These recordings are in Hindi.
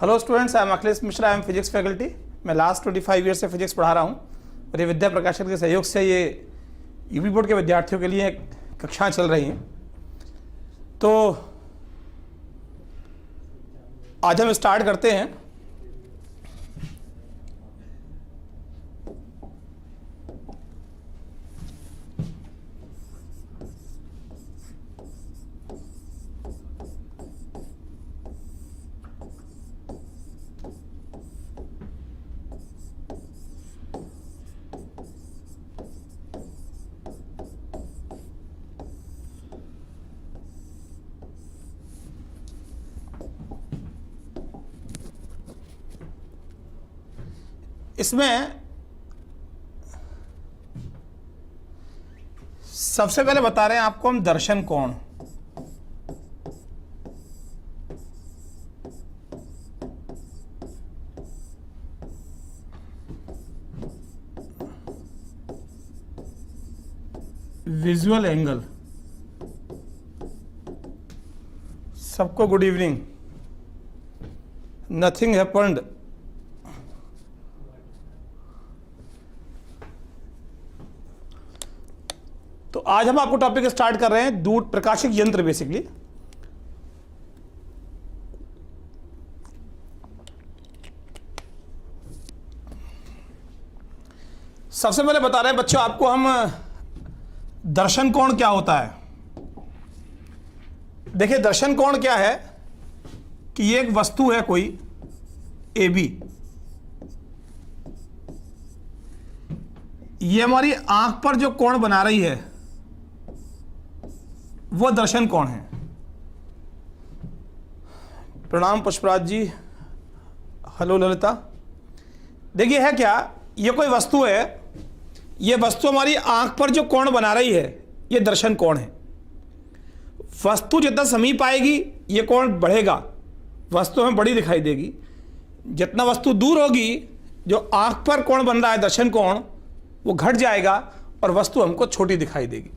Hello students, I am Akhilesh Mishra, I am physics faculty. मैं लास्ट 25 ईयर से फिजिक्स पढ़ा रहा हूँ और ये विद्या प्रकाशन के सहयोग से ये यूपी बोर्ड के विद्यार्थियों के लिए कक्षाएं चल रही हैं। तो आज हम स्टार्ट करते हैं। इसमें सबसे पहले बता रहे हैं आपको हम दर्शन कोण। Visual angle. सबको गुड इवनिंग। Nothing happened. तो आज हम आपको टॉपिक स्टार्ट कर रहे हैं दूर प्रकाशिक यंत्र। बेसिकली सबसे पहले बता रहे हैं बच्चों आपको हम दर्शन कोण क्या होता है। देखिए दर्शन कोण क्या है कि ये एक वस्तु है कोई ए बी, ये हमारी आंख पर जो कोण बना रही है वो दर्शन कोण है। प्रणाम पुष्पराज जी। हेलो ललिता। देखिए है क्या, ये कोई वस्तु है, ये वस्तु हमारी आंख पर जो कोण बना रही है ये दर्शन कोण है। वस्तु जितना समीप आएगी ये कोण बढ़ेगा, वस्तु हमें बड़ी दिखाई देगी। जितना वस्तु दूर होगी जो आंख पर कोण बन रहा है दर्शन कोण वो घट जाएगा और वस्तु हमको छोटी दिखाई देगी।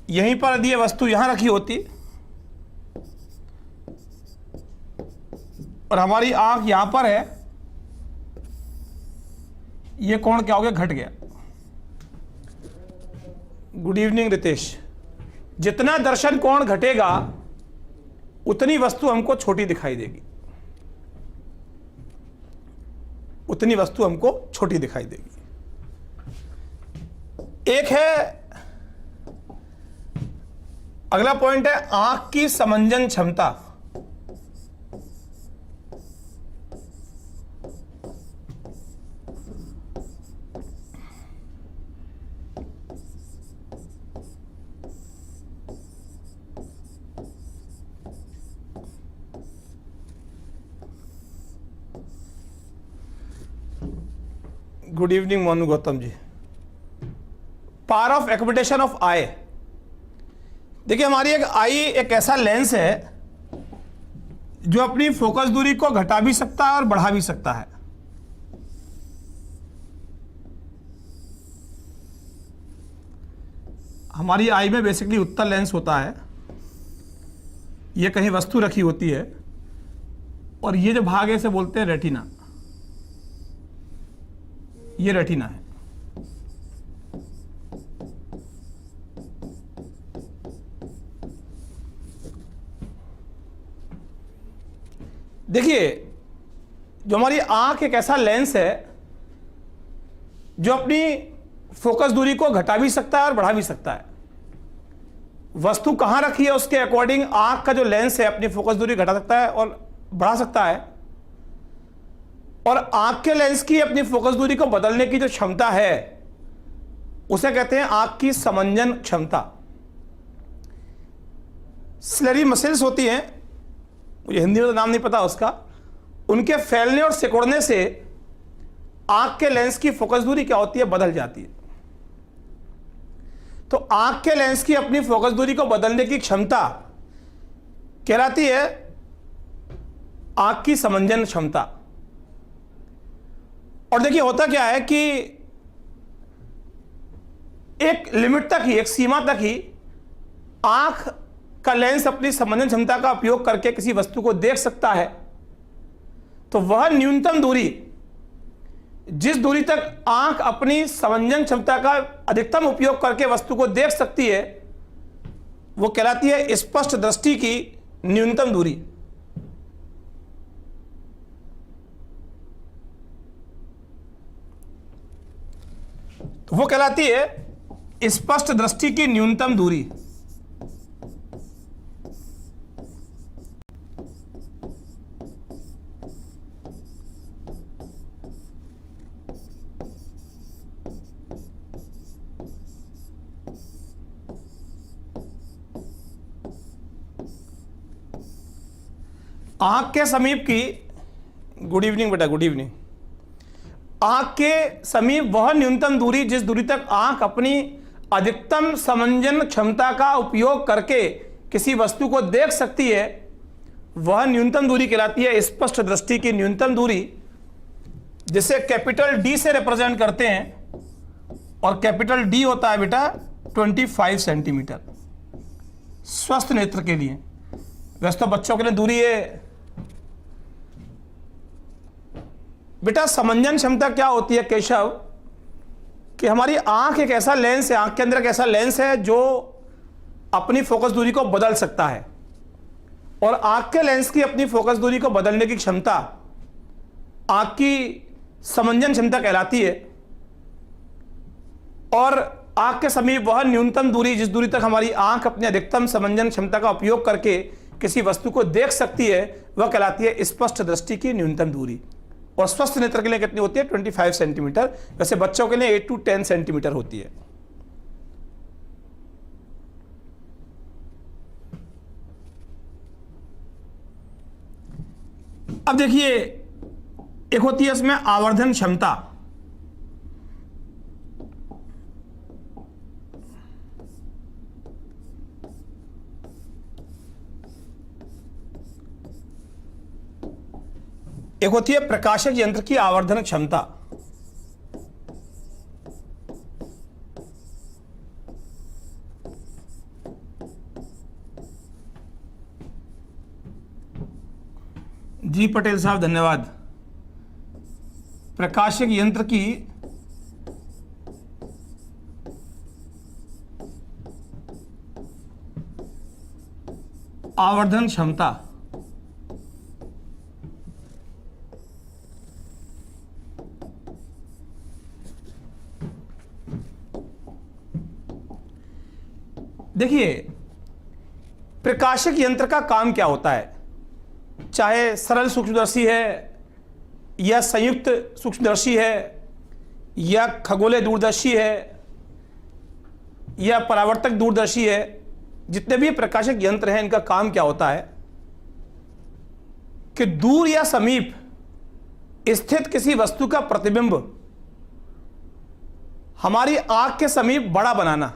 यहीं पर यदि ये वस्तु यहां रखी होती और हमारी आंख यहां पर है, ये कोण क्या हो गया, घट गया। Good evening Ritesh. जितना दर्शन कोण घटेगा उतनी वस्तु हमको छोटी दिखाई देगी, उतनी वस्तु हमको छोटी दिखाई देगी। एक है, अगला पॉइंट है आंख की समंजन क्षमता। Good evening Monu Gautam ji. Power of accommodation of eye. देखिए हमारी एक आई एक ऐसा लेंस है जो अपनी फोकस दूरी को घटा भी सकता है और बढ़ा भी सकता है। हमारी आई में बेसिकली उत्तल लेंस होता है, ये कहीं वस्तु रखी होती है और ये जो भाग है इसे बोलते हैं रेटिना। ये रेटिना है। देखिए जो हमारी आंख एक ऐसा लेंस है जो अपनी फोकस दूरी को घटा भी सकता है और बढ़ा भी सकता है। वस्तु कहां रखी है उसके अकॉर्डिंग आंख का जो लेंस है अपनी फोकस दूरी घटा सकता है और बढ़ा सकता है। और आंख के लेंस की अपनी फोकस दूरी को बदलने की जो क्षमता है उसे कहते हैं आंख की समंजन क्षमता। स्लेरी मसल्स होती हैं, मुझे हिंदी में तो नाम नहीं पता उसका, उनके फैलने और सिकुड़ने से आंख के लेंस की फोकस दूरी क्या होती है, बदल जाती है। तो आंख के लेंस की अपनी फोकस दूरी को बदलने की क्षमता कहलाती है आंख की समंजन क्षमता। और देखिए होता क्या है कि एक लिमिट तक ही, एक सीमा तक ही आंख का लेंस अपनी समंजन क्षमता का उपयोग करके किसी वस्तु को देख सकता है, तो वह न्यूनतम दूरी, जिस दूरी तक आंख अपनी समंजन क्षमता का अधिकतम उपयोग करके वस्तु को देख सकती है, वो कहलाती है स्पष्ट दृष्टि की न्यूनतम दूरी। तो वो कहलाती है स्पष्ट दृष्टि की न्यूनतम दूरी। आंख के समीप की, गुड इवनिंग बेटा, गुड इवनिंग। आंख के समीप वह न्यूनतम दूरी जिस दूरी तक आंख अपनी अधिकतम समंजन क्षमता का उपयोग करके किसी वस्तु को देख सकती है, वह न्यूनतम दूरी कहलाती है स्पष्ट दृष्टि की न्यूनतम दूरी, जिसे कैपिटल डी से रिप्रेजेंट करते हैं। और कैपिटल डी होता है बेटा 25 सेंटीमीटर स्वस्थ नेत्र के लिए। वैसे तो बच्चों के लिए दूरी है बेटा। समंजन क्षमता क्या होती है केशव, कि हमारी आंख एक ऐसा लेंस है, आंख के अंदर एक ऐसा लेंस है जो अपनी फोकस दूरी को बदल सकता है, और आंख के लेंस की अपनी फोकस दूरी को बदलने की क्षमता आंख की समंजन क्षमता कहलाती है। और आंख के समीप वह न्यूनतम दूरी जिस दूरी तक हमारी आंख अपनी अधिकतम समंजन क्षमता का उपयोग करके किसी वस्तु को देख सकती है, वह कहलाती है स्पष्ट दृष्टि की न्यूनतम दूरी। और स्वस्थ नेत्र के लिए कितनी होती है? 25 सेंटीमीटर। वैसे बच्चों के लिए 8 to 10 सेंटीमीटर होती है। अब देखिए, एक होती है इसमें आवर्धन क्षमता। एक होती है प्रकाशक यंत्र की आवर्धन क्षमता। जी पटेल साहब धन्यवाद। प्रकाशक यंत्र की आवर्धन क्षमता। देखिए, प्रकाशक यंत्र का काम क्या होता है, चाहे सरल सूक्ष्मदर्शी है या संयुक्त सूक्ष्मदर्शी है या खगोलीय दूरदर्शी है या परावर्तक दूरदर्शी है, जितने भी प्रकाशक यंत्र हैं, इनका काम क्या होता है कि दूर या समीप स्थित किसी वस्तु का प्रतिबिंब हमारी आंख के समीप बड़ा बनाना।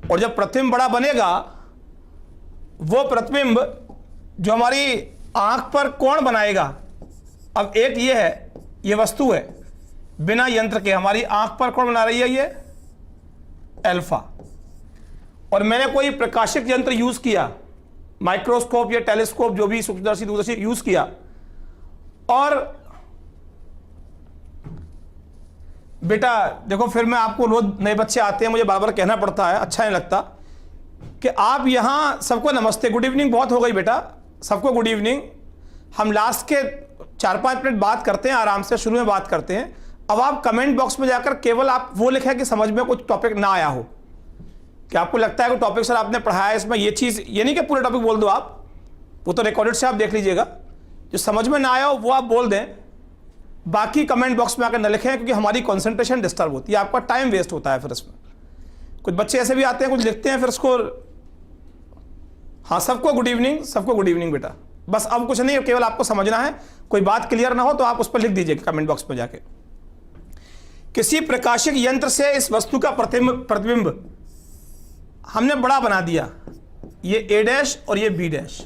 और जब प्रतिबिंब बड़ा बनेगा, वो प्रतिबिंब जो हमारी आंख पर कोण बनाएगा। अब एक ये है, ये वस्तु है, बिना यंत्र के हमारी आंख पर कोण बना रही है ये अल्फा। और मैंने कोई प्रकाशक यंत्र यूज किया, माइक्रोस्कोप या टेलीस्कोप, जो भी सूक्ष्मदर्शी दूरदर्शी यूज किया, और बेटा देखो, फिर मैं आपको रोज नए बच्चे आते हैं, मुझे बार बार कहना पड़ता है, अच्छा नहीं लगता कि आप यहाँ सबको नमस्ते, गुड इवनिंग बहुत हो गई बेटा, सबको गुड इवनिंग। हम लास्ट के 4-5 मिनट बात करते हैं, आराम से शुरू में बात करते हैं। अब आप कमेंट बॉक्स में जाकर केवल आप वो लिखें कि समझ में कुछ टॉपिक ना आया हो, कि आपको लगता है कि टॉपिक सर आपने पढ़ाया इसमें ये चीज़, ये नहीं कि पूरे टॉपिक बोल दो आप, वो तो रिकॉर्डेड से आप देख लीजिएगा। जो समझ में ना आया हो वो आप बोल दें, बाकी कमेंट बॉक्स में आकर न लिखें, क्योंकि हमारी कंसंट्रेशन डिस्टर्ब होती है, आपका टाइम वेस्ट होता है फिर इसमें। कुछ बच्चे ऐसे भी आते हैं, कुछ लिखते हैं, फिर उसको, हाँ सबको गुड इवनिंग, सबको गुड इवनिंग बेटा। बस अब कुछ नहीं, केवल आपको समझना है, कोई बात क्लियर ना हो तो आप उस पर लिख दीजिएगा कमेंट बॉक्स में जाके। किसी प्रकाशक यंत्र से इस वस्तु का प्रतिबिंब हमने बड़ा बना दिया, ये A' और ये B'।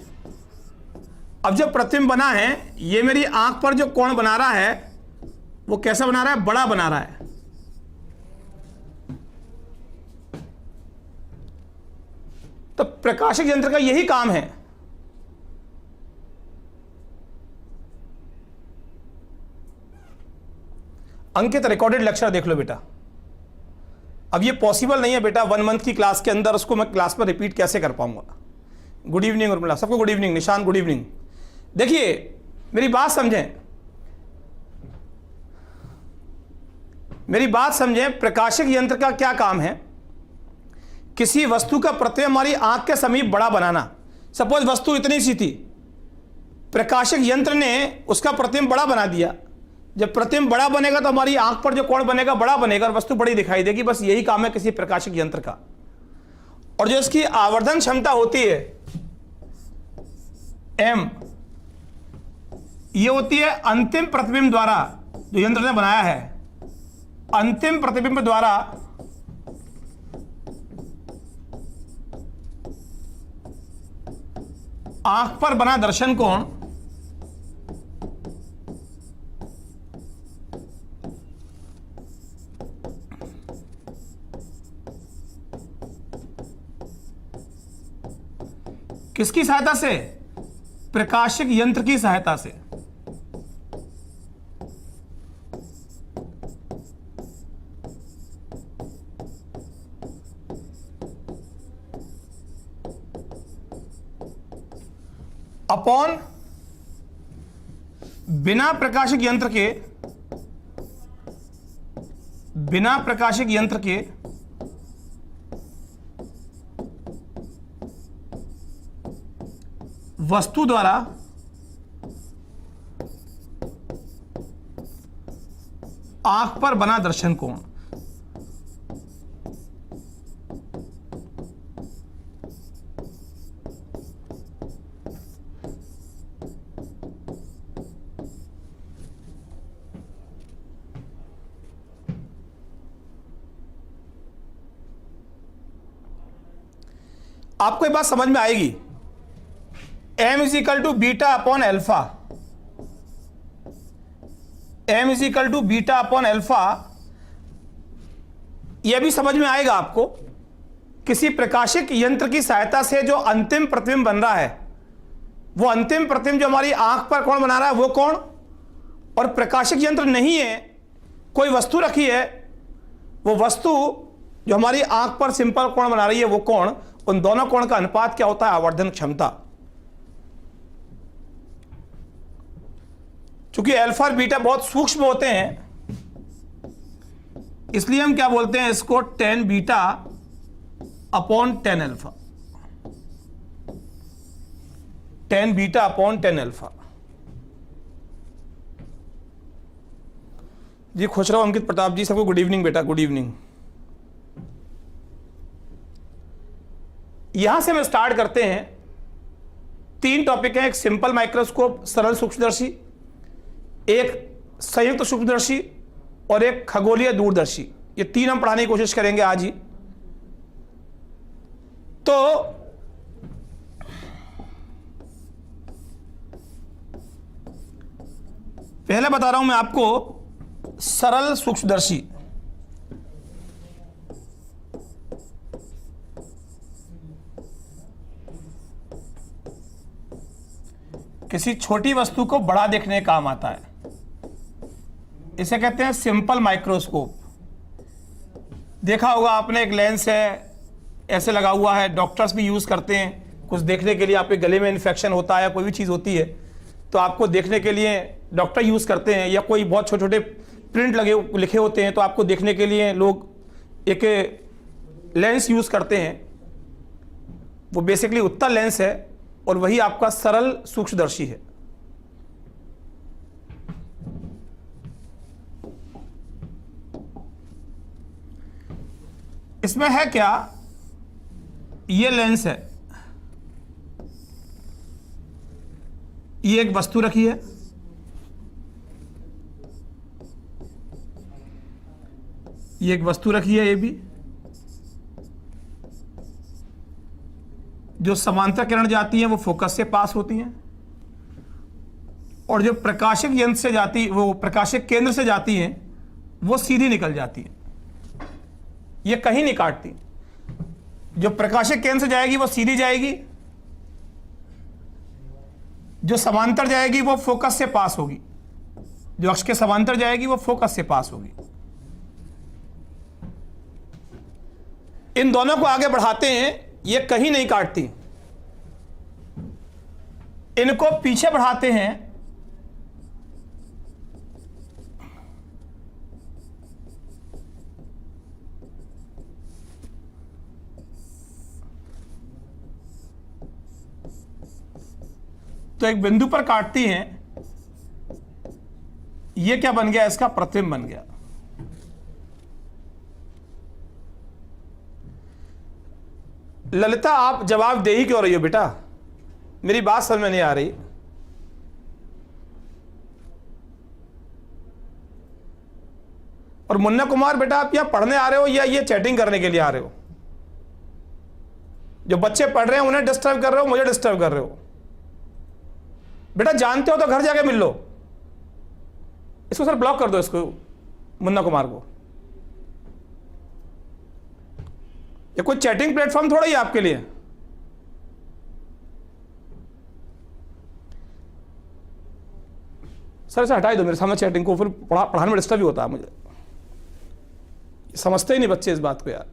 अब जब प्रतिबिंब बना है, ये मेरी आंख पर जो कोण बना रहा है वो कैसा बना रहा है? बड़ा बना रहा है। तो प्रकाशक यंत्र का यही काम है। अंकित रिकॉर्डेड लेक्चर देख लो बेटा। अब ये पॉसिबल नहीं है बेटा 1 मंथ की क्लास के अंदर उसको मैं क्लास पर रिपीट कैसे कर पाऊंगा। गुड इवनिंग उर्मिला, सबको गुड इवनिंग। निशान गुड इवनिंग। देखिए मेरी बात समझें, मेरी बात समझें। प्रकाशक यंत्र का क्या काम है? किसी वस्तु का प्रतिबिंब हमारी आंख के समीप बड़ा बनाना। सपोज वस्तु इतनी सी थी, प्रकाशक यंत्र ने उसका प्रतिबिंब बड़ा बना दिया। जब प्रतिबिंब बड़ा बनेगा तो हमारी आंख पर जो कोण बनेगा बड़ा बनेगा और वस्तु बड़ी दिखाई देगी। बस यही काम है किसी प्रकाशक यंत्र का। और जो इसकी आवर्धन क्षमता होती है m, ये होती है अंतिम प्रतिबिंब द्वारा, जो यंत्र ने बनाया है अंतिम प्रतिबिंब द्वारा आंख पर बना दर्शन कोण किसकी सहायता से? प्रकाशक यंत्र की सहायता से। अपॉन बिना प्रकाशक यंत्र के वस्तु द्वारा आंख पर बना दर्शन कोण। आपको ये बात समझ में आएगी। m is equal to beta upon alpha. m is equal to beta upon alpha, यह भी समझ में आएगा आपको। किसी प्रकाशक यंत्र की सहायता से जो अंतिम प्रतिबिंब बन रहा है, वो अंतिम प्रतिबिंब जो हमारी आंख पर कौन बना रहा है, वो कौन? और प्रकाशक यंत्र नहीं है, कोई वस्तु रखी है, वो वस्तु जो हमारी आंख पर सिंपल कोण बना रही है, वो कोण। उन दोनों कोण का अनुपात क्या होता है? आवर्धन क्षमता। चूंकि अल्फा और बीटा बहुत सूक्ष्म होते हैं, इसलिए हम क्या बोलते हैं इसको? tan beta upon tan alpha. tan beta upon tan alpha. जी खुश रहो अंकित प्रताप जी, सबको गुड इवनिंग बेटा, गुड इवनिंग। यहां से हम स्टार्ट करते हैं। 3 टॉपिक हैं, एक सिंपल माइक्रोस्कोप सरल सूक्ष्मदर्शी, एक संयुक्त सूक्ष्मदर्शी और एक खगोलीय दूरदर्शी। ये 3 हम पढ़ाने की कोशिश करेंगे आज ही। तो पहले बता रहा हूं मैं आपको सरल सूक्ष्मदर्शी। किसी छोटी वस्तु को बड़ा देखने का काम आता है, इसे कहते हैं सिंपल माइक्रोस्कोप। देखा होगा आपने, एक लेंस है ऐसे लगा हुआ है, डॉक्टर्स भी यूज करते हैं कुछ देखने के लिए। आपके गले में इन्फेक्शन होता है या कोई भी चीज होती है तो आपको देखने के लिए डॉक्टर यूज करते हैं, या कोई बहुत छोटे छोटे प्रिंट लिखे होते हैं तो आपको देखने के लिए लोग एक लेंस यूज करते हैं। वो बेसिकली उत्तल लेंस है और वही आपका सरल सूक्ष्मदर्शी है। इसमें है क्या? ये लेंस है, ये एक वस्तु रखी है, ये एक वस्तु रखी है, ये भी जो समांतर किरण जाती है वो फोकस से पास होती हैं, और जो प्रकाशक यंत्र से जाती, वो प्रकाशक केंद्र से जाती हैं, वो सीधी निकल जाती है, ये कहीं नहीं काटती। जो प्रकाशिक केंद्र से जाएगी वो सीधी जाएगी, जो समांतर जाएगी वो फोकस से पास होगी, जो अक्ष के समांतर जाएगी वो फोकस से पास होगी। इन दोनों को आगे बढ़ाते हैं, ये कहीं नहीं काटती। इनको पीछे बढ़ाते हैं, तो एक बिंदु पर काटती हैं। ये क्या बन गया? इसका प्रतिबिंब बन गया। ललिता, आप जवाब दे ही क्यों रही हो बेटा? मेरी बात समझ में नहीं आ रही। और मुन्ना कुमार बेटा, आप यहां पढ़ने आ रहे हो या ये चैटिंग करने के लिए आ रहे हो? जो बच्चे पढ़ रहे हैं उन्हें डिस्टर्ब कर रहे हो, मुझे डिस्टर्ब कर रहे हो? बेटा जानते हो तो घर जाके मिल लो। इसको सर ब्लॉक कर दो, इसको मुन्ना कुमार को। ये कोई चैटिंग प्लेटफॉर्म थोड़ा ही आपके लिए। सर इसे हटाई दो मेरे सामने चैटिंग को, फिर पढ़ाने में डिस्टर्ब भी होता है मुझे। समझते ही नहीं बच्चे इस बात को यार।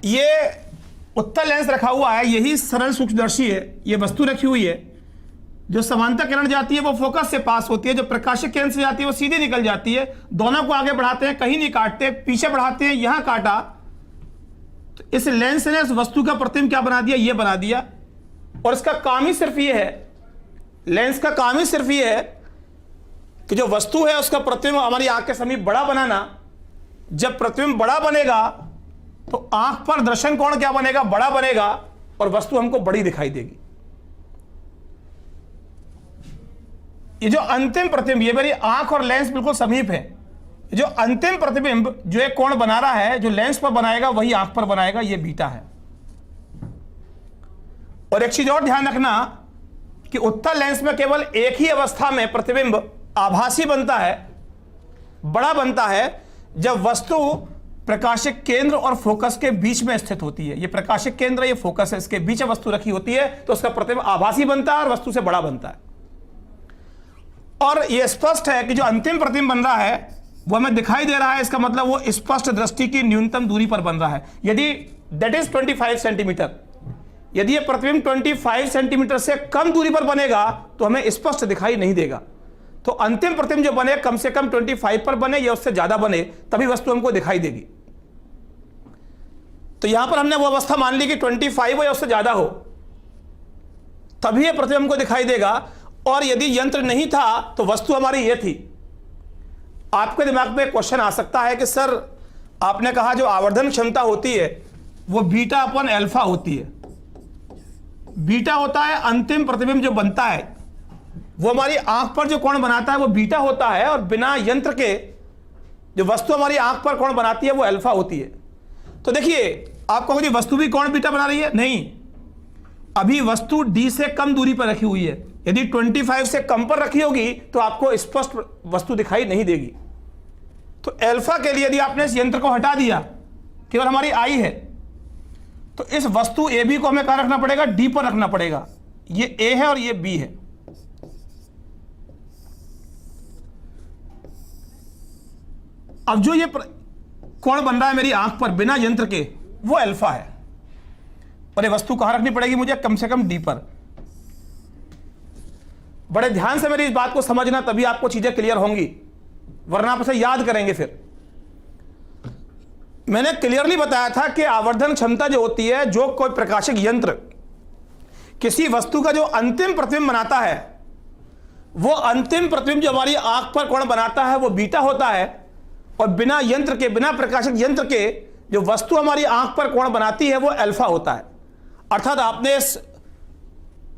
ये उत्तल लेंस रखा हुआ है, यही सरल सूक्ष्मदर्शी है। ये वस्तु रखी हुई है, जो समांतर किरण जाती है वो फोकस से पास होती है, जो प्रकाशिक केंद्र से जाती है वो सीधे निकल जाती है। दोनों को आगे बढ़ाते हैं, कहीं नहीं काटते, पीछे बढ़ाते हैं, यहां काटा तो इस लेंस ने इस वस्तु का प्रतिबिंब क्या बना दिया? ये बना दिया। और इसका काम ही सिर्फ ये है, लेंस का काम ही सिर्फ ये है कि जो वस्तु है उसका प्रतिबिंब हमारी आंख के समीप बड़ा बनाना। जब प्रतिबिंब बड़ा बनेगा तो आंख पर दर्शन कोण क्या बनेगा? बड़ा बनेगा, और वस्तु हमको बड़ी दिखाई देगी। ये जो अंतिम प्रतिबिंब, ये मेरी आंख और लेंस बिल्कुल समीप है। जो अंतिम प्रतिबिंब जो एक कोण बना रहा है, जो लेंस पर बनाएगा वही आंख पर बनाएगा, ये बीटा है। और एक चीज और ध्यान रखना कि उत्तल लेंस में केवल एक ही अवस्था में प्रतिबिंब आभासी बनता है, बड़ा बनता है, जब वस्तु प्रकाशिक केंद्र और फोकस के बीच में स्थित होती है। ये प्रकाशिक केंद्र, ये फोकस है, इसके बीच वस्तु रखी होती है, तो उसका प्रतिबिंब आभासी बनता है और वस्तु से बड़ा बनता है। और यह स्पष्ट है कि जो अंतिम प्रतिबिंब बन रहा है वो हमें दिखाई दे रहा है, इसका मतलब वो स्पष्ट दृष्टि की न्यूनतम दूरी पर बन रहा है। यदि दैट इज 25 सेंटीमीटर, यदि ये प्रतिबिंब 25 सेंटीमीटर से कम दूरी पर बनेगा तो हमें स्पष्ट दिखाई नहीं देगा। तो अंतिम प्रतिबिंब जो बने कम से कम 25 पर बने या उससे ज्यादा बने, तभी वस्तु हमको दिखाई देगी। तो यहां पर हमने वो अवस्था मान ली कि 25 हो या उससे ज्यादा हो, तभी ये प्रतिबिंब हमको दिखाई देगा। और यदि यंत्र नहीं था तो वस्तु हमारी ये थी। आपके दिमाग में क्वेश्चन आ सकता है कि सर आपने कहा जो आवर्धन क्षमता होती है वो बीटा अपन अल्फा होती है। बीटा होता है अंतिम प्रतिबिंब जो बनता है, वो हमारी आंख पर जो कोण बनाता है वो बीटा होता है, और बिना यंत्र के जो वस्तु हमारी आंख पर कोण बनाती है वो अल्फा होती है। तो देखिए, आप कहोगे वस्तु भी कोण बीटा बना रही है? नहीं, अभी वस्तु डी से कम दूरी पर रखी हुई है। यदि 25 से कम पर रखी होगी तो आपको स्पष्ट वस्तु दिखाई नहीं देगी। तो अल्फा के लिए यदि आपने इस यंत्र को हटा दिया, केवल हमारी आई है, तो इस वस्तु ए बी को हमें कहां रखना पड़ेगा? डी पर रखना पड़ेगा। ये ए है और ये बी है। अब जो ये कोण बन रहा है मेरी आंख पर बिना यंत्र के, वो अल्फा है। और ये वस्तु कहां रखनी पड़ेगी मुझे? कम से कम डी पर। बड़े ध्यान से मेरी इस बात को समझना, तभी आपको चीजें क्लियर होंगी, वरना आप इसे याद करेंगे। फिर मैंने क्लियरली बताया था कि आवर्धन क्षमता जो होती है, जो कोई प्रकाशिक यंत्र किसी वस्तु का जो अंतिम प्रतिबिंब बनाता है, वो अंतिम प्रतिबिंब जो हमारी आंख पर कोण बनाता है वो बीटा होता है। और बिना यंत्र के, बिना प्रकाशिक यंत्र के जो वस्तु हमारी आंख पर कोण बनाती है वो अल्फा होता है। अर्थात आपने इस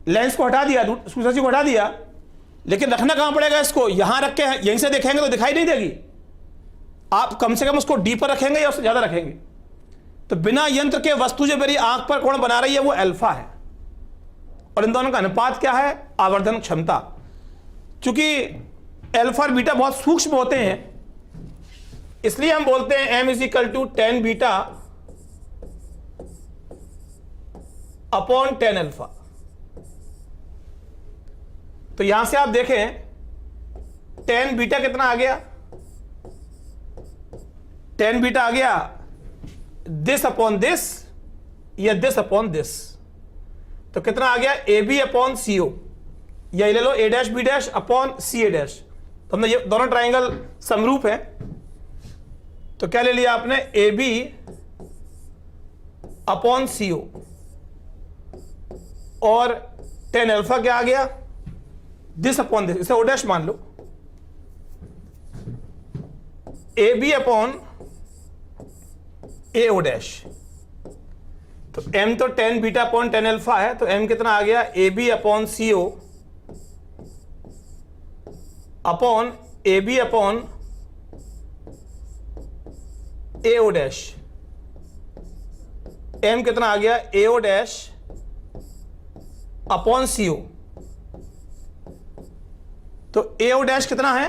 लेंस को हटा दिया, सूचना को हटा दिया, लेकिन रखना कहां पड़ेगा? इसको यहां रख के यहीं से देखेंगे तो दिखाई नहीं देगी। आप कम से कम उसको डी पर रखेंगे या उससे ज्यादा रखेंगे। तो बिना यंत्र के वस्तु जो मेरी आंख पर कोण बना रही है वो अल्फा है। और इन दोनों का अनुपात क्या है? आवर्धन क्षमता। चूंकि अल्फा और बीटा बहुत सूक्ष्म होते हैं, इसलिए हम बोलते हैं m = tan beta upon ten alpha. तो यहां से आप देखें टेन बीटा कितना आ गया, टेन बीटा आ गया दिस अपॉन दिस या दिस अपॉन दिस। तो कितना आ गया ए बी अपॉन सी ओ, या ले लो ए डैश बी डैश अपॉन सी ए डैश। तो हमने ये दोनों ट्राइंगल समरूप है, तो क्या ले लिया आपने ए बी अपॉन सी ओ, और टेन अल्फा क्या आ गया दिस अपॉन दिस, इसे ओ डैश मान लो, A B upon A O dash. तो m तो ten beta upon ten alpha है, तो m कितना आ गया A B upon C O upon A B upon A O dash. m कितना आ गया ए ओ डैश अपॉन सी ओ। तो ए ओ डैश कितना है,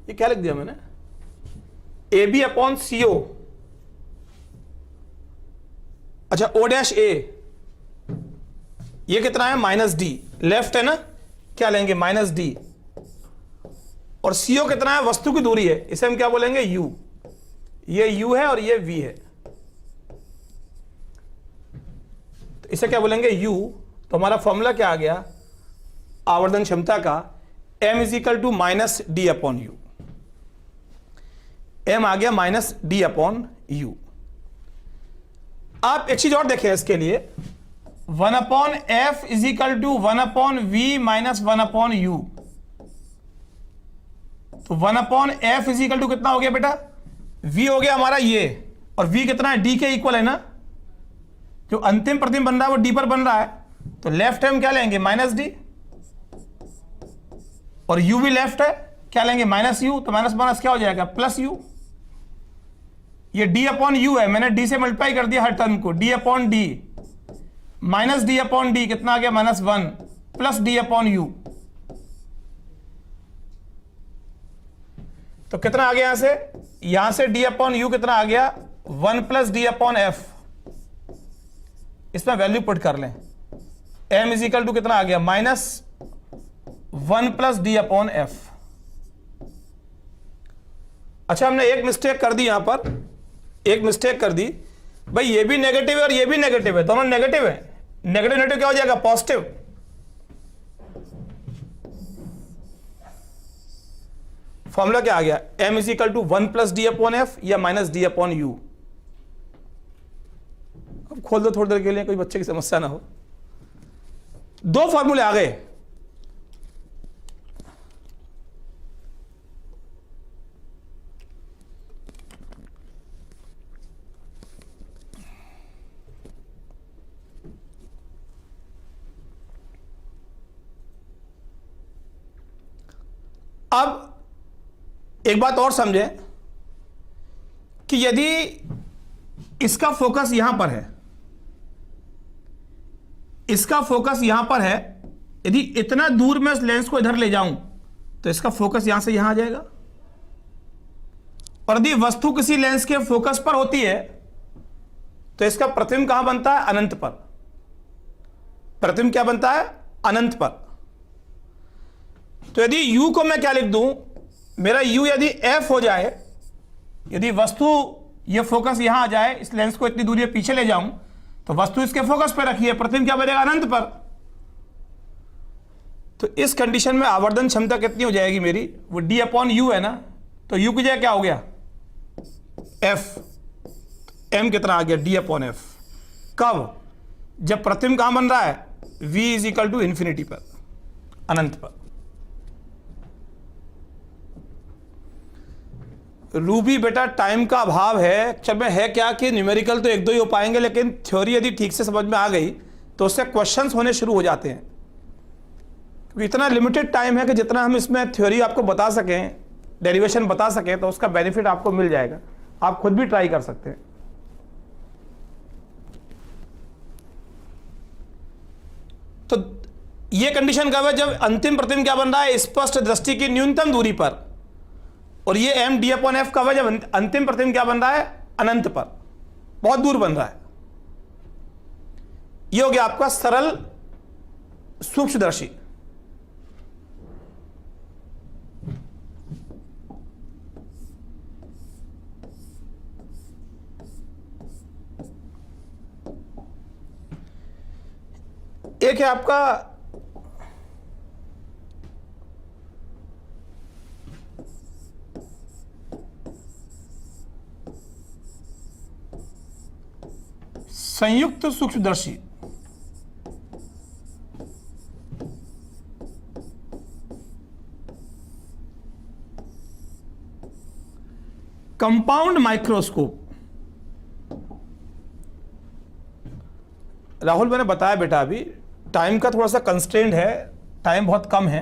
ये क्या लिख दिया मैंने, ए बी अपॉन सी ओ, अच्छा ओ डैश ए, ये कितना है माइनस डी, लेफ्ट है ना, क्या लेंगे माइनस डी, और सी ओ कितना है वस्तु की दूरी है, इसे हम क्या बोलेंगे यू, ये यू है और ये वी है, तो इसे क्या बोलेंगे यू। तो हमारा फॉर्मूला क्या आ गया आवर्धन क्षमता का, m is equal to minus D upon U, m आ गया माइनस डी अपॉन यू। आप एक चीज और देखें इसके लिए, one upon F is equal to one upon V minus one upon U. तो one upon F is equal to कितना हो गया बेटा, v हो गया हमारा ये, और v कितना है d के इक्वल है ना, जो अंतिम प्रतिबिंब बन रहा है वो d पर बन रहा है, तो लेफ्ट हैंड क्या लेंगे माइनस डी, और u भी लेफ्ट है, क्या लेंगे माइनस यू, तो माइनस माइनस क्या हो जाएगा प्लस यू। ये d अपॉन यू है, मैंने d से मल्टीप्लाई कर दिया हर टर्म को, d upon D minus D upon D कितना आ गया minus one plus D upon U. तो कितना आ गया यहां से d अपॉन यू कितना आ गया one plus D upon F, इसमें वैल्यू पुट कर लें, m इज इक्वल टू कितना आ गया minus one plus D upon F. अच्छा हमने एक मिस्टेक कर दी, यहां पर एक मिस्टेक कर दी, भाई ये भी नेगेटिव है और ये भी नेगेटिव है, दोनों नेगेटिव है, नेगेटिव नेगेटिव क्या हो जाएगा पॉजिटिव। फॉर्मूला क्या आ गया m is equal to one plus D upon F या माइनस डी अपॉन यू। अब खोल दो थोड़ी देर के लिए, कोई बच्चे की समस्या ना हो। दो फॉर्मूले आ गए, अब एक बात और समझें कि यदि इसका फोकस यहां पर है, इसका फोकस यहां पर है, यदि इतना दूर मैं इस लेंस को इधर ले जाऊं तो इसका फोकस यहां से यहां आ जाएगा, और यदि वस्तु किसी लेंस के फोकस पर होती है तो इसका प्रतिबिंब कहां बनता है अनंत पर, प्रतिबिंब क्या बनता है अनंत पर। तो यदि u को मैं क्या लिख दूं, मेरा u यदि f हो जाए, यदि वस्तु ये फोकस यहां आ जाए, इस लेंस को इतनी दूरी पीछे ले जाऊं तो वस्तु इसके फोकस पर रखी है, प्रतिबिंब क्या बनेगा अनंत पर। तो इस कंडीशन में आवर्धन क्षमता कितनी हो जाएगी मेरी, वो d अपॉन यू है ना, तो u की जगह क्या हो गया f, m कितना आ गया d अपॉन f। कब, जब प्रतिबिंब कहां बन रहा है v is equal to infinity पर, अनंत पर। रूबी बेटा टाइम का अभाव है, चल में है क्या कि न्यूमेरिकल तो एक दो ही हो पाएंगे, लेकिन थ्योरी यदि ठीक से समझ में आ गई तो उससे क्वेश्चंस होने शुरू हो जाते हैं, क्योंकि इतना लिमिटेड टाइम है कि जितना हम इसमें थ्योरी आपको बता सकें, डेरिवेशन बता सकें, तो उसका बेनिफिट आपको मिल जाएगा। आप खुद भी ट्राई कर सकते हैं। तो ये कंडीशन कब है, जब अंतिम प्रतिबिंब क्या बन रहा है स्पष्ट दृष्टि की न्यूनतम दूरी पर, और ये m d अपॉन एफ कब है, जब अंतिम प्रतिबिंब क्या बन रहा है अनंत पर, बहुत दूर बन रहा है। ये हो गया आपका सरल सूक्ष्मदर्शी। एक है आपका संयुक्त सूक्ष्मदर्शी। Compound microscope. राहुल मैंने बताया बेटा, अभी टाइम का थोड़ा सा कंस्ट्रेंट है, टाइम बहुत कम है।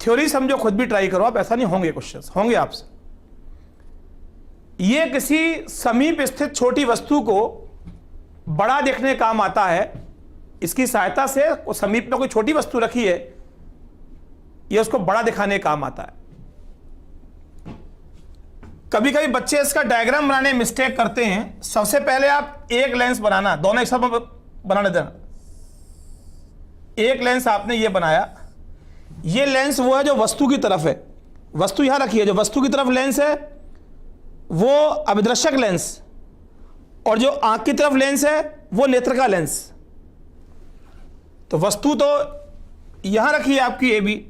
थ्योरी समझो, खुद भी ट्राई करो आप, ऐसा नहीं होंगे क्वेश्चंस होंगे आपसे। ये किसी समीप स्थित छोटी वस्तु को बड़ा देखने काम आता है। इसकी सहायता से समीप में कोई छोटी वस्तु रखी है, ये उसको बड़ा दिखाने काम आता है। कभी कभी बच्चे इसका डायग्राम बनाने में मिस्टेक करते हैं। सबसे पहले आप एक लेंस बनाना, दोनों एक साथ बनाने देना। एक लेंस आपने ये बनाया, ये लेंस वो है जो वस्तु की तरफ है, वस्तु यहां रखी है, जो वस्तु की तरफ लेंस है वो अभिदर्शक लेंस, और जो आंख की तरफ लेंस है वो नेत्र का लेंस। तो वस्तु तो यहां रखी है आपकी ए बी,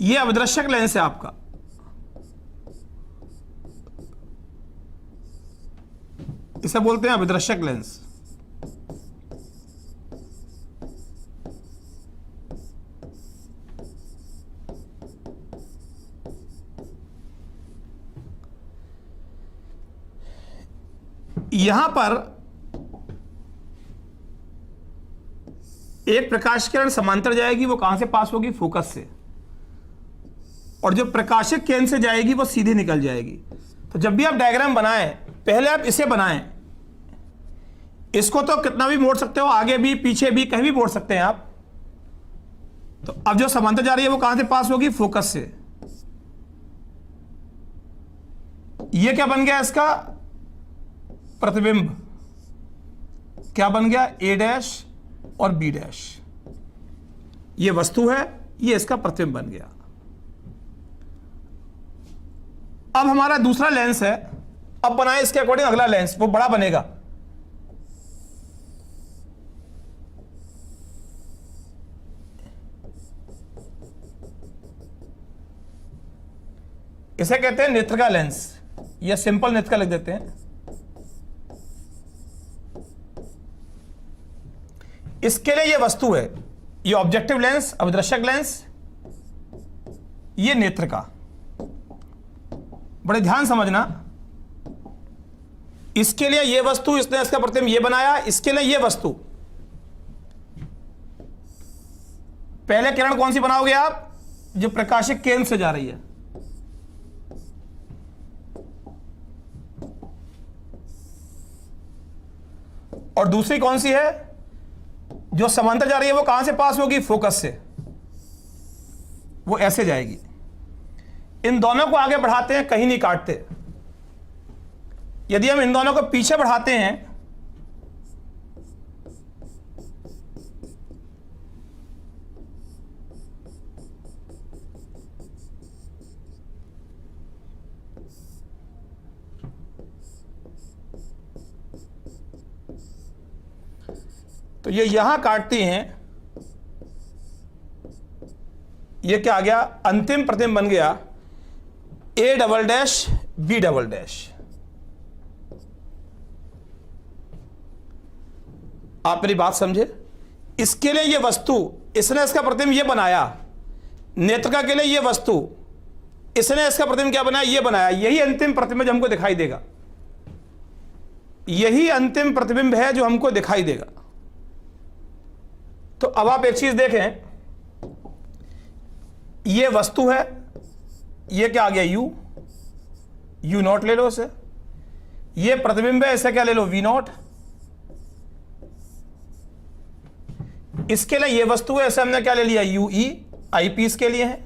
ये अभिदर्शक लेंस है आपका। इसे बोलते हैं अभिदर्शक लेंस। यहां पर एक प्रकाश किरण समांतर जाएगी, वो कहां से पास होगी? फोकस से। और जो प्रकाशिक केंद्र से जाएगी वो सीधी निकल जाएगी। तो जब भी आप डायग्राम बनाएं, पहले आप इसे बनाएं। इसको तो कितना भी मोड़ सकते हो, आगे भी पीछे भी कहीं भी मोड़ सकते हैं आप। तो अब जो समांतर जा रही है वो कहां से पास होगी? फोकस से। ये क्या बन गया इसका? प्रतिबिंब। क्या बन गया? ए डैश और बी डैश। ये वस्तु है, ये इसका प्रतिबिंब बन गया। अब हमारा दूसरा लेंस है, अब बनाए इसके अकॉर्डिंग अगला लेंस, वो बड़ा बनेगा। इसे कहते हैं नेत्र का लेंस, या सिंपल नेत्र का लिख देते हैं। इसके लिए ये वस्तु है, ये ऑब्जेक्टिव लेंस, अभिदर्शक लेंस, ये नेत्र का। बड़े ध्यान समझना, इसके लिए ये वस्तु, इसने इसका प्रतिबिंब ये बनाया, इसके लिए ये वस्तु। पहले किरण कौन सी बनाओगे आप? जो प्रकाशिक केंद्र से जा रही है। और दूसरी कौन सी है? जो समांतर जा रही है, वो कहां से पास होगी? फोकस से। वो ऐसे जाएगी। इन दोनों को आगे बढ़ाते हैं, कहीं नहीं काटते। यदि हम इन दोनों को पीछे बढ़ाते हैं, तो ये यहां काटती हैं। ये क्या आ गया? अंतिम प्रतिबिंब बन गया A double dash B double dash. आप मेरी बात समझे? इसके लिए ये वस्तु, इसने इसका प्रतिबिंब ये बनाया। नेत्रिका के लिए ये वस्तु, इसने इसका प्रतिबिंब क्या बनाया? ये बनाया। यही अंतिम प्रतिबिंब जो हमको दिखाई देगा, यही अंतिम प्रतिबिंब है जो हमको दिखाई देगा। तो अब आप एक चीज देखें, ये वस्तु है, ये क्या आ गया? यू नॉट ले लो इसे। ये प्रतिबिंब है, इसे क्या ले लो? We not. इसके लिए ये वस्तु है, इसे हमने क्या ले लिया? You E. आई पीस के लिए है।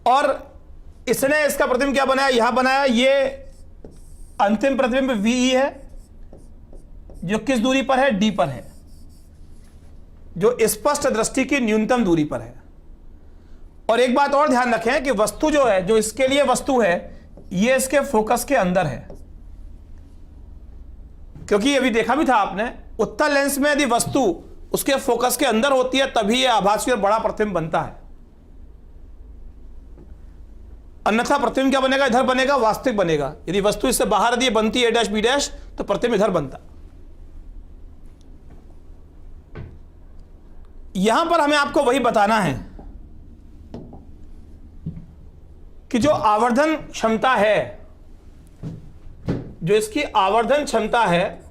और इसने इसका प्रतिबिंब क्या बनाया, यहां बनाया, ये अंतिम प्रतिबिंब VE है जो किस दूरी पर है, D पर है, जो स्पष्ट दृष्टि की न्यूनतम दूरी पर है। और एक बात और ध्यान रखें कि वस्तु जो है, जो इसके लिए वस्तु है, ये इसके फोकस के अंदर है, क्योंकि अभी देखा भी था आपने, उत्तल लेंस में यदि वस्तु उसके फोकस के अंदर होती है तभी यह आभासी और बड़ा प्रतिबिंब बनता है, अन्यथा प्रतिबिंब क्या बनेगा, इधर बनेगा, वास्तविक बनेगा। यदि वस्तु इससे बाहर यदि बनती है A' B' तो प्रतिबिंब इधर बनता। यहां पर हमें आपको वही बताना है कि जो आवर्धन क्षमता है, जो इसकी आवर्धन क्षमता है,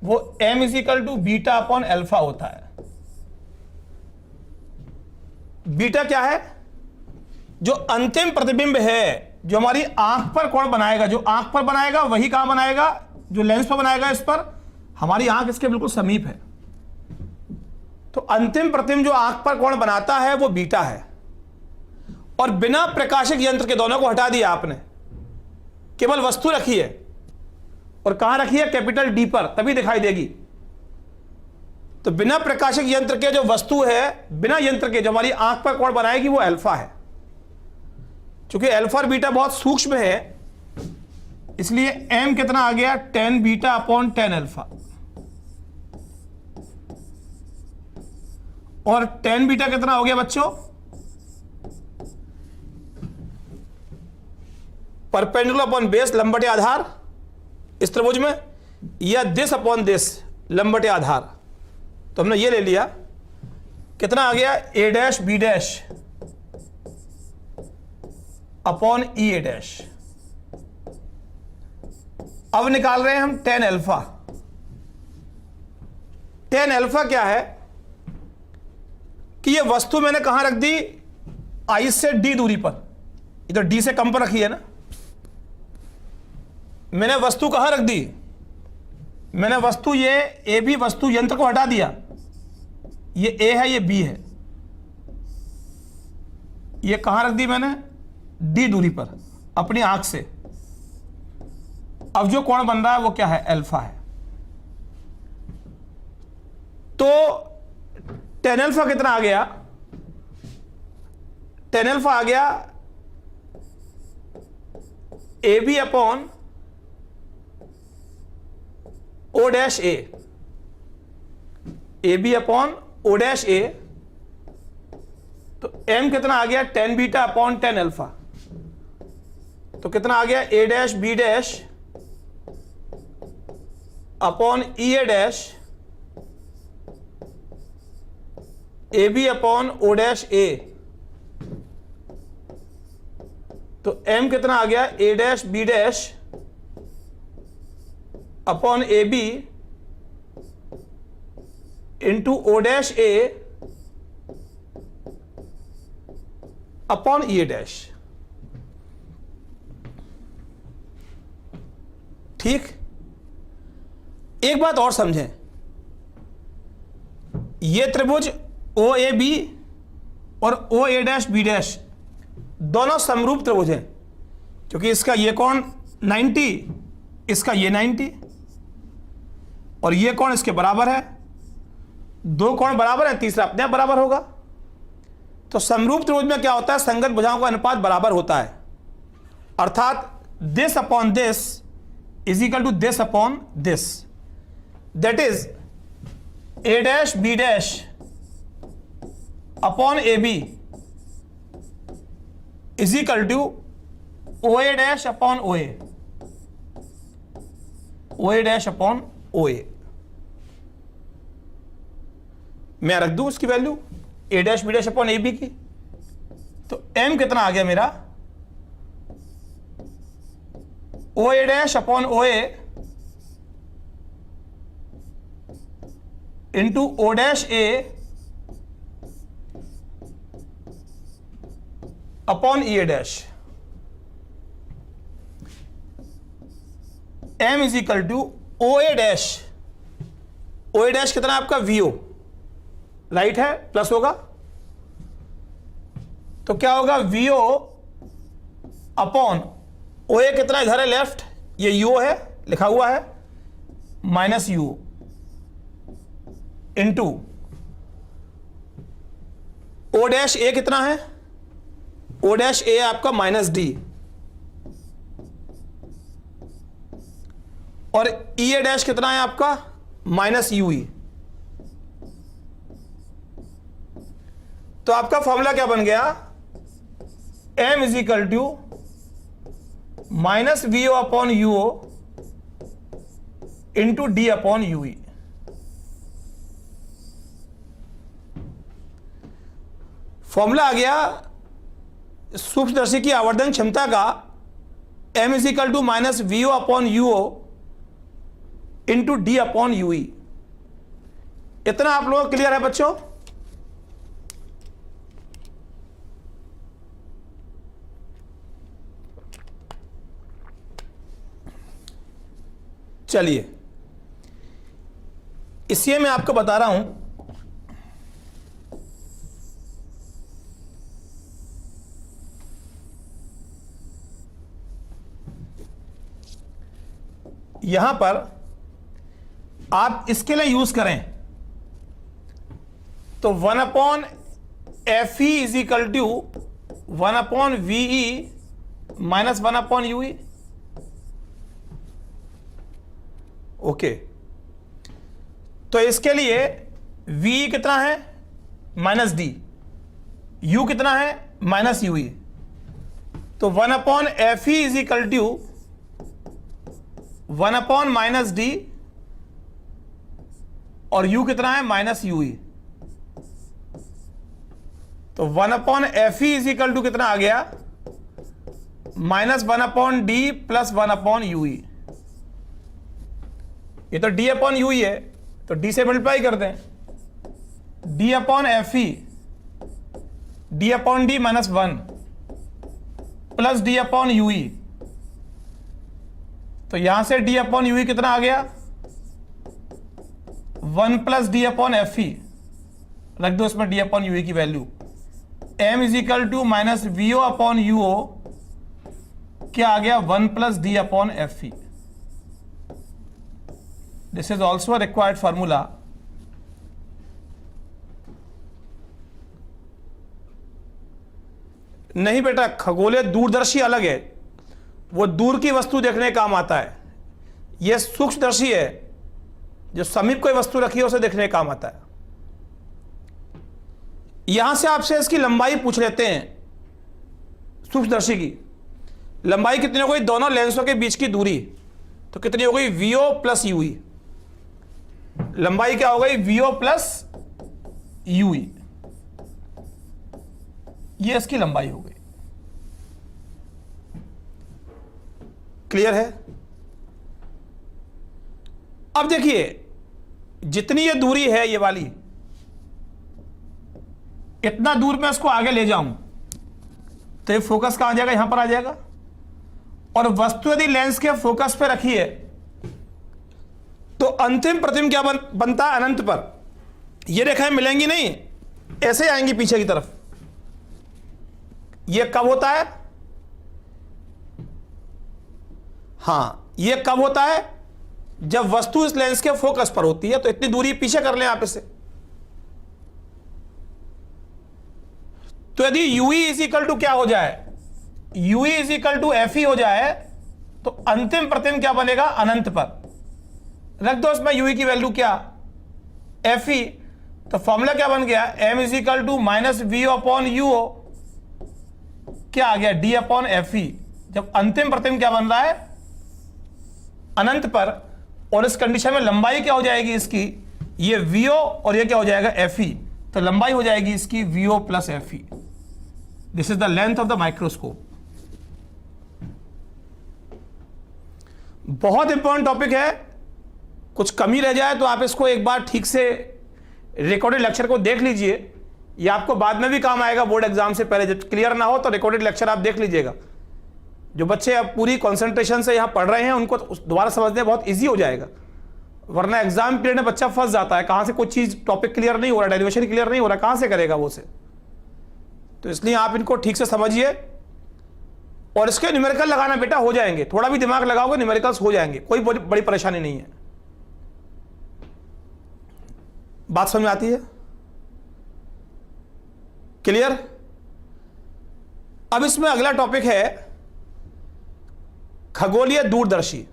वो m = β/α होता है। बीटा क्या है, जो अंतिम प्रतिबिंब है, जो हमारी आंख पर कौन बनाएगा, जो आंख पर बनाएगा वही कहां बनाएगा, जो लेंस पर बनाएगा, इस पर। हमारी आंख इसके बिल्कुल समीप है, तो अंतिम प्रतिबिंब जो आंख पर कौन बनाता है वो बीटा है। और बिना प्रकाशक यंत्र के, दोनों को हटा दिया आपने, केवल वस्तु रखी है, और कहां रखी है, कैपिटल D पर, तभी दिखाई देगी। तो बिना प्रकाशक यंत्र के जो वस्तु है, बिना यंत्र के जो हमारी आंख पर कौन बनाएगी वो अल्फा है। चूंकि अल्फा और बीटा बहुत सूक्ष्म है, इसलिए m कितना आ गया, tan β/tan α, और tan बीटा कितना हो गया बच्चों, परपेंडिकुलर अपॉन बेस, लंबटे आधार इस त्रिभुज में, या दिस अपॉन दिस, लंबटे आधार। तो हमने ये ले लिया, कितना आ गया, A' B' upon E A'। अब निकाल रहे हैं हम tan अल्फा। tan अल्फा क्या है कि ये वस्तु मैंने कहां रख दी, I से D दूरी पर, इधर D से कम पर रखी है ना। मैंने वस्तु कहां रख दी, मैंने वस्तु, ये AB वस्तु यंत्र को हटा दिया, ये A है, ये B है, ये कहां रख दी मैंने, D दूरी पर, अपनी आंख से। अब जो कोण बन रहा है वो क्या है, अल्फा है। तो tan अल्फा कितना आ गया, tan अल्फा आ गया AB upon O'(A), AB upon O'(A। तो m कितना आ गया, tan β/tan अल्फा। तो कितना आ गया, A' B' upon E A', AB upon O'(A। तो m कितना आ गया, A' B' upon AB into O'(A upon E A'। ठीक, एक बात और समझें, ये त्रिभुज OAB और OA'B' दोनों समरूप त्रिभुज हैं, क्योंकि इसका ये कोण 90, इसका ये 90, और ये कोण इसके बराबर है। दो कोण बराबर है, तीसरा अपने आप बराबर होगा। तो समरूप त्रिभुज में क्या होता है, संगत भुजाओं का अनुपात बराबर होता है, अर्थात this upon this is equal to this upon this, that is A' B' upon AB is equal to OA' upon OA, OA' upon OA। मैं रख दूं उसकी value A' B' upon AB की, तो m कितना आ गया मेरा, OA' upon OA into O'(A) upon E A'। m is equal to OA' O A dash कितना है आपका वी ओ, राइट है, प्लस होगा तो क्या होगा वी ओ अपॉन ओ ए कितना इधर है लेफ्ट, ये यू है लिखा हुआ है, minus U into O dash A कितना है, ओ डैश ए आपका माइनस डी, और ई ए डैश कितना है आपका माइनस यू ई। तो आपका फॉर्मूला क्या बन गया, M is equal to minus V O upon U O into D upon U E. Formula आ गया सूक्ष्मदर्शी की आवर्धन क्षमता का, M is equal to minus V O upon U O into D upon U E. इतना आप लोगों को क्लियर है बच्चों? चलिए इसलिए मैं आपको बता रहा हूं, यहां पर आप इसके लिए यूज करें तो 1 upon F E is equal to 1 upon V E minus 1 upon U E. Okay, तो इसके लिए v कितना है माइनस डी, u कितना है माइनस यू ई, तो 1 upon F E is equal to 1 upon minus D और u कितना है माइनस यू ई। तो 1 upon F E is equal to कितना आ गया minus 1 upon D plus 1 upon U E. ये तो d अपॉन यू ही है तो d से मल्टीप्लाई कर दें, d upon F E D upon D minus 1 plus D upon U E. तो यहां से d अपॉन यू ई कितना आ गया 1 plus D upon F E, रख दो इसमें d अपॉन यू ई की value, m is equal to minus V O upon U O, क्या आ गया 1 plus D upon F E. This is also a required formula. नहीं बेटा, खगोलीय दूरदर्शी अलग है, वो दूर की वस्तु देखने का काम आता है। यह सूक्ष्मदर्शी है, जो समीप कोई वस्तु रखी है उसे देखने का काम आता है। यहां से आपसे इसकी लंबाई पूछ लेते हैं, सूक्ष्मदर्शी की लंबाई कितनी हो गई, दोनों लेंसों के बीच की दूरी, तो कितनी हो गई V O plus U E. लंबाई क्या हो गई V O plus U E, ये इसकी लंबाई हो गई। क्लियर है? अब देखिए जितनी ये दूरी है ये वाली, इतना दूर में इसको आगे ले जाऊं तो ये फोकस कहां आ जाएगा, यहां पर आ जाएगा। और वस्तु यदि लेंस के फोकस पे रखी है तो अंतिम प्रतिबिंब क्या बनता है अनंत पर। ये रेखाएं मिलेंगी नहीं, ऐसे आएंगी पीछे की तरफ। ये कब होता है, हां ये कब होता है, जब वस्तु इस लेंस के फोकस पर होती है। तो इतनी दूरी पीछे कर लें आप इसे। तो यदि यू इज इक्वल टू क्या हो जाए, U is equal to F E हो जाए तो अंतिम प्रतिबिंब क्या बनेगा अनंत पर। रख दो इसमें यू की वैल्यू क्या एफ ई, तो फॉर्मूला क्या बन गया M is equal to minus V upon U O, क्या आ गया डी अपॉन एफ ई। जब अंतिम प्रतिबिंब क्या बन रहा है अनंत पर, और इस कंडीशन में लंबाई क्या हो जाएगी इसकी, ये वी ओ और ये क्या हो जाएगा एफ ई। तो लंबाई हो जाएगी इसकी V O plus F E. This is the length of the microscope. बहुत इंपॉर्टेंट टॉपिक है, कुछ कमी रह जाए तो आप इसको एक बार ठीक से रिकॉर्डेड लेक्चर को देख लीजिए, ये आपको बाद में भी काम आएगा बोर्ड एग्जाम से पहले। जब क्लियर ना हो तो रिकॉर्डेड लेक्चर आप देख लीजिएगा। जो बच्चे अब पूरी कंसंट्रेशन से यहाँ पढ़ रहे हैं उनको दोबारा समझने बहुत इजी हो जाएगा। वरना एग्जाम पीरियड में बच्चा फंस जाता है, कहां से कोई चीज टॉपिक क्लियर नहीं हो रहा, डेरिवेशन क्लियर नहीं हो रहा, कहां से करेगा वो से। तो इसलिए आप इनको ठीक से समझिए और इसके न्यूमेरिकल लगाना बेटा हो जाएंगे, थोड़ा भी दिमाग लगाओगे न्यूमेरिकल्स हो जाएंगे, कोई बड़ी परेशानी नहीं है। बात समझ में आती है? क्लियर? अब इसमें अगला टॉपिक है खगोलीय दूरदर्शी।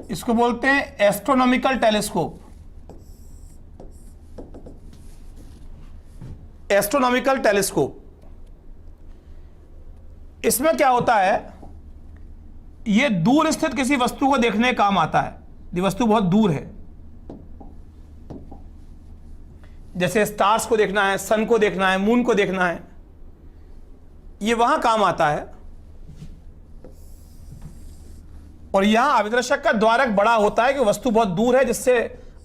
इसको बोलते हैं एस्ट्रोनॉमिकल टेलीस्कोप। एस्ट्रोनॉमिकल टेलीस्कोप, इसमें क्या होता है, यह दूर स्थित किसी वस्तु को देखने का काम आता है। ये वस्तु बहुत दूर है, जैसे स्टार्स को देखना है, सन को देखना है, मून को देखना है, ये वहां काम आता है। और यहां अभिदर्शक का द्वारक बड़ा होता है कि वस्तु बहुत दूर है, जिससे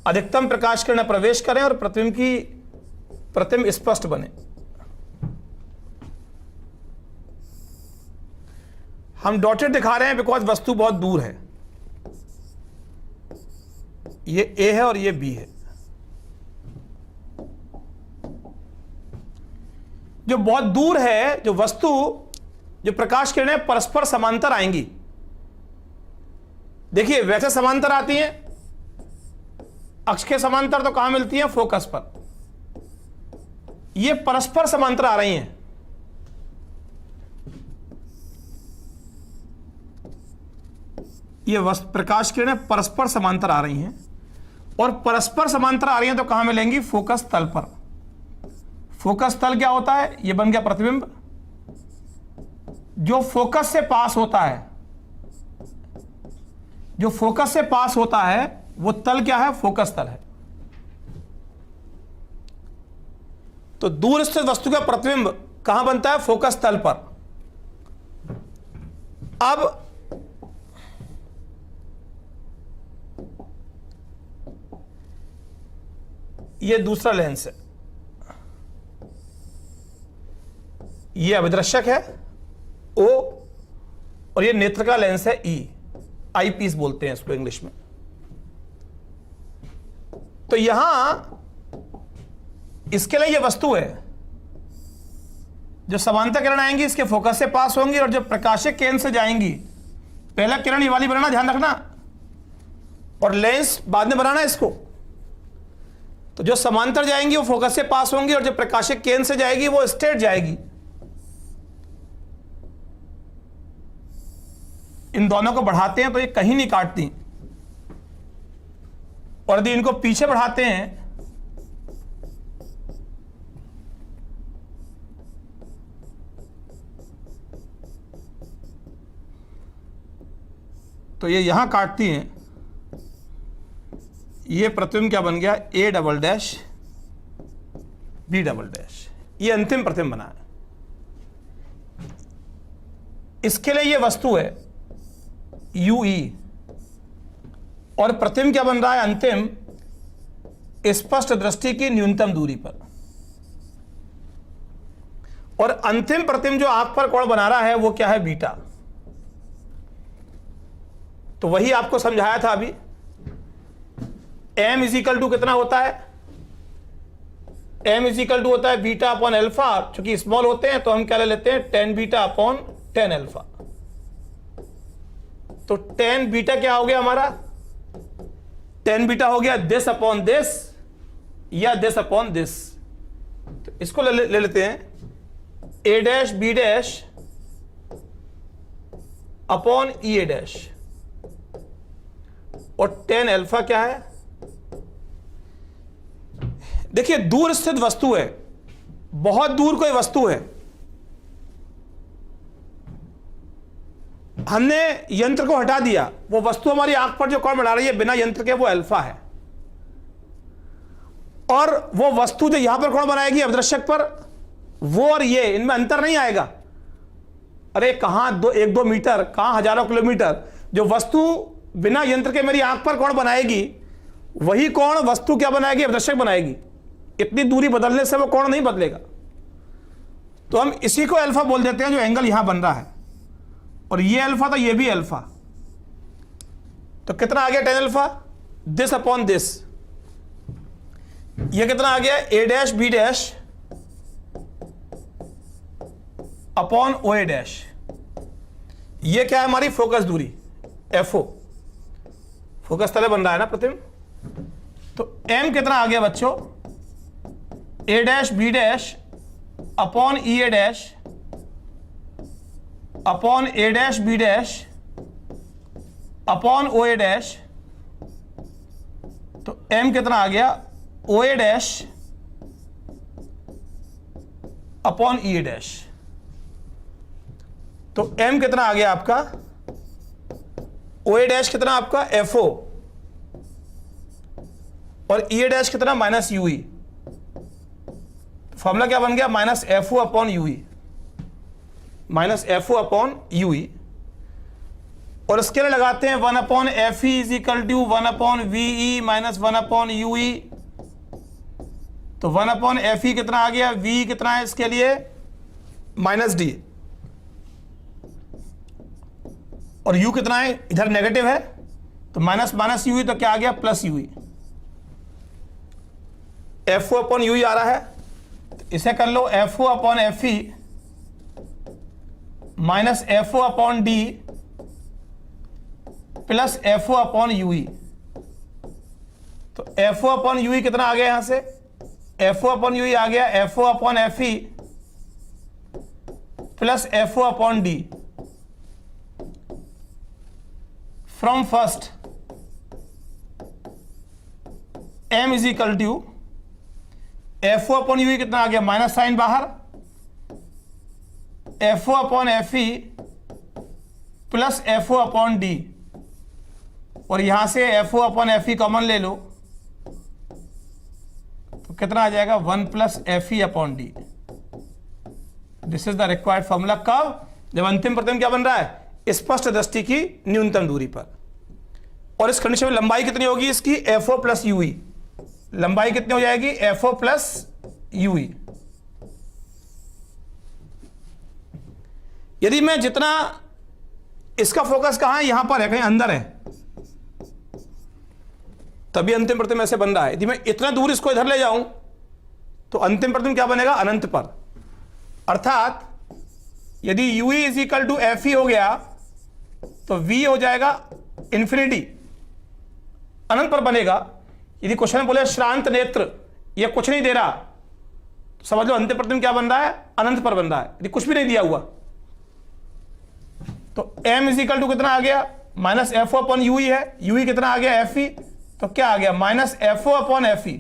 अधिकतम प्रकाश किरण प्रवेश करें और प्रतिबिंब स्पष्ट बने। हम डॉटेड दिखा रहे हैं बिकॉज वस्तु बहुत दूर है। ये ए है और ये बी है। जो बहुत दूर है, जो वस्तु, जो प्रकाश किरणें परस्पर समांतर आएंगी, देखिए वैसे समांतर आती हैं, अक्ष के समांतर तो कहां मिलती हैं, फोकस पर। ये परस्पर समांतर आ रही हैं। ये प्रकाश किरणें परस्पर समांतर आ रही हैं, और परस्पर समांतर आ रही हैं तो कहां मिलेंगी, फोकस तल पर। फोकस तल क्या होता है, ये बन गया प्रतिबिंब। जो फोकस से पास होता है, जो फोकस से पास होता है वो तल क्या है, फोकस तल है। तो दूर स्थित वस्तु का प्रतिबिंब कहां बनता है, फोकस तल पर। अब ये दूसरा लेंस है, ये अभिदर्शक है ओ, और ये नेत्र का लेंस है ई, आई पीस बोलते हैं इसको इंग्लिश में। तो यहां इसके लिए ये वस्तु है, जो समांतर किरण आएंगी इसके फोकस से पास होंगी, और जो प्रकाशिक केंद्र से जाएंगी, पहला किरण ये वाली बनाना, ध्यान रखना, और लेंस बाद में बनाना इसको। तो जो समांतर जाएंगी वो फोकस से पास होंगी, और जो प्रकाशिक केंद्र से जाएगी वो स्ट्रेट जाएगी। इन दोनों को बढ़ाते हैं तो ये कहीं नहीं काटती, और यदि इनको पीछे बढ़ाते हैं तो ये यहां काटती हैं। ये प्रतिबिंब क्या बन गया, A double dash B double dash, ये अंतिम प्रतिबिंब बना है। इसके लिए ये वस्तु है UE, और प्रतिबिंब क्या बन रहा है, अंतिम स्पष्ट दृष्टि की न्यूनतम दूरी पर। और अंतिम प्रतिबिंब जो आंख पर कोण बना रहा है वो क्या है, बीटा। तो वही आपको समझाया था अभी। m इजिकल टू कितना होता है, m इजिकल टू होता है बीटा अपॉन अल्फा। चूंकि स्मॉल होते हैं तो हम क्या ले लेते हैं, tan beta upon tan alpha. तो tan बीटा क्या हो गया हमारा, tan बीटा हो गया दिस अपॉन दिस या दिस अपॉन दिस। तो इसको ले लेते हैं a dash b dash upon E A dash, और tan अल्फा क्या है, देखिए दूर स्थित वस्तु है, बहुत दूर कोई वस्तु है, हमने यंत्र को हटा दिया, वो वस्तु हमारी आंख पर जो कोण बना रही है बिना यंत्र के, वो अल्फा है। और वो वस्तु जो यहां पर कोण बनाएगी अवदर्शक पर, वो और ये इनमें अंतर नहीं आएगा। अरे कहां 1-2 मीटर, कहां हजारों किलोमीटर, जो वस्तु बिना यंत्र के मेरी आंख पर कोण बनाएगी, वही कोण वस्तु क्या बनाएगी, अवदर्शक बनाएगी। इतनी दूरी बदलने से वो कोण नहीं बदलेगा। तो हम इसी को अल्फा बोल देते हैं, जो एंगल यहां बन रहा है। और ये अल्फा तो ये भी अल्फा, तो कितना आ गया tan alpha, this upon this. ये कितना आ गया, a dash b dash upon O A dash. ये क्या है, हमारी फोकस दूरी FO, फोकस तले बन रहा है ना प्रतिम। तो m कितना आ गया बच्चों, a dash b dash upon E A dash upon a dash b dash upon O A dash. तो m कितना आ गया, O A dash upon E A dash. तो m कितना आ गया आपका, ओ ए डैश कितना आपका FO, और ई ए डैश कितना माइनस यूई। फॉर्मूला क्या बन गया, minus FO upon U E, minus FO upon U E. और इसके लिए लगाते हैं 1 upon FE is equal to 1 upon VE minus 1 upon UE। तो 1 अपॉन FE कितना आ गया, V कितना है इसके लिए माइनस D, और U कितना है, इधर नेगेटिव है तो माइनस माइनस UE, तो क्या आ गया plus UE। FO upon UE आ रहा है, तो इसे कर लो FO upon FE minus FO upon D plus FO upon UE। तो FO अपॉन UE कितना आ गया, यहां से FO अपॉन UE आ गया FO upon FE plus FO upon D। From first M is equal to FO upon UE कितना आ गया, माइनस साइन बाहर, FO upon FE plus FO upon D, और यहां से FO अपॉन FE कॉमन ले लो, तो कितना आ जाएगा 1 plus FE upon D। This is the required formula. कब, जब अंतिम प्रतिबिंब क्या बन रहा है, स्पष्ट दृष्टि की न्यूनतम दूरी पर। और इस कंडीशन में लंबाई कितनी होगी इसकी, FO प्लस UE। लंबाई कितनी हो जाएगी, FO प्लस UE। यदि मैं जितना, इसका फोकस कहां है, यहां पर है, कहीं अंदर है, तभी अंतिम प्रतिबिंब ऐसे बन रहा है। यदि मैं इतना दूर इसको इधर ले जाऊं तो अंतिम प्रतिबिंब क्या बनेगा, अनंत पर। अर्थात यदि UE is equal to FE हो गया तो V हो जाएगा इंफिनिटी, अनंत पर बनेगा। यदि क्वेश्चन में बोले श्रांत नेत्र, ये कुछ नहीं दे रहा, तो समझ लो अंतिम प्रतिबिंब क्या बन रहा है, अनंत पर बन रहा है। यदि कुछ भी नहीं दिया हुआ तो M इज इक्वल टू कितना आ गया, माइनस FO अपॉन UE है, UE कितना आ गया FE, तो क्या आ गया माइनस FO अपॉन FE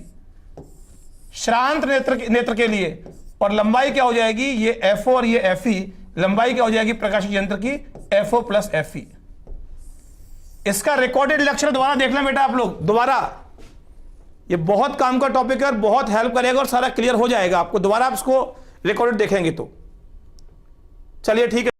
श्रांत नेत्र के लिए। और लंबाई क्या हो जाएगी, ये FO और ये FE, लंबाई क्या हो जाएगी प्रकाशिक यंत्र की, FO प्लस FE। इसका रिकॉर्डेड लेक्चर दोबारा देख लें बेटा आप लोग, दोबारा, ये बहुत काम का टॉपिक है, बहुत हेल्प करेगा और सारा क्लियर हो जाएगा आपको। दोबारा आप इसको रिकॉर्डेड देखेंगे तो चलिए ठीक है।